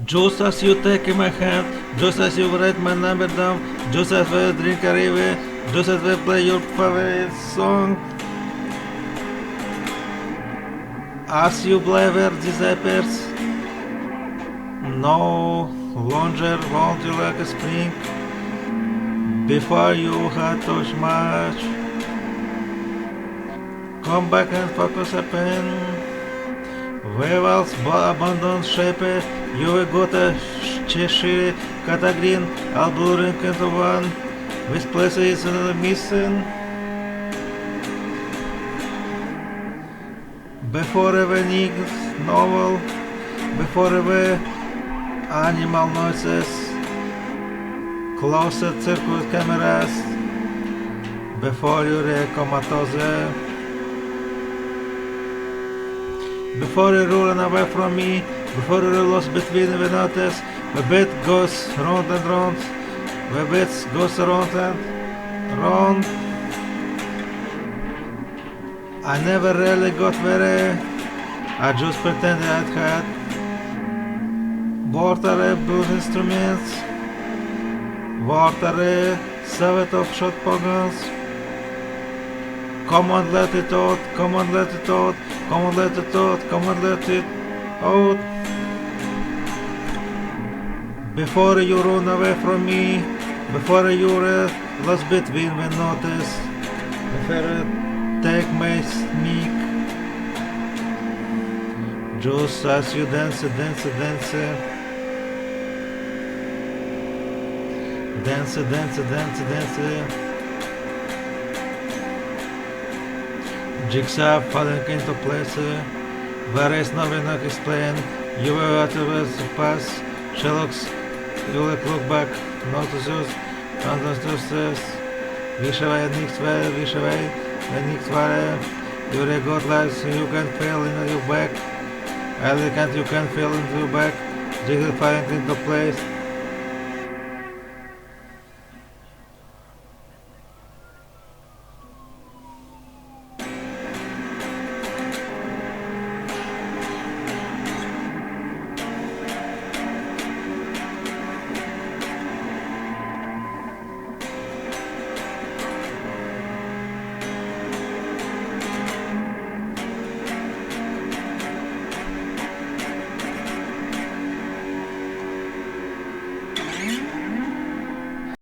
Just as you take in my hand, just as you write my number down, just as we drink a river, just as we play your favorite song. As you blabber disappears, no longer won't you like a spring, before you had touched much. Come back and focus a pen. Wevels abandoned shape, you got a Cheshire Catagreen, all blurring into one, with places missing. Before every novel, before every animal noises, closer circuit cameras, before you comatose. Before you run away from me, before you lost between the notice, the bed goes round and round, the bed goes round and round. I never really got very, I just pretended I had water blues instruments, water Soviet of shot pogons. Come on, let it out, come on, let it out, come on, let it out, come on, let it out. Before you run away from me, before you lost between the notice, before you take my sneak, just as you dance, dance, dance, dance, dance, dance, dance. Jigsaw falling into place, there is nothing to explain. You will afterwards pass, Sherlock's, you look back, notices, understands, wish away, wish away, you're a god lies, you can feel in your back, you can feel into your back, Jigsaw falling into place.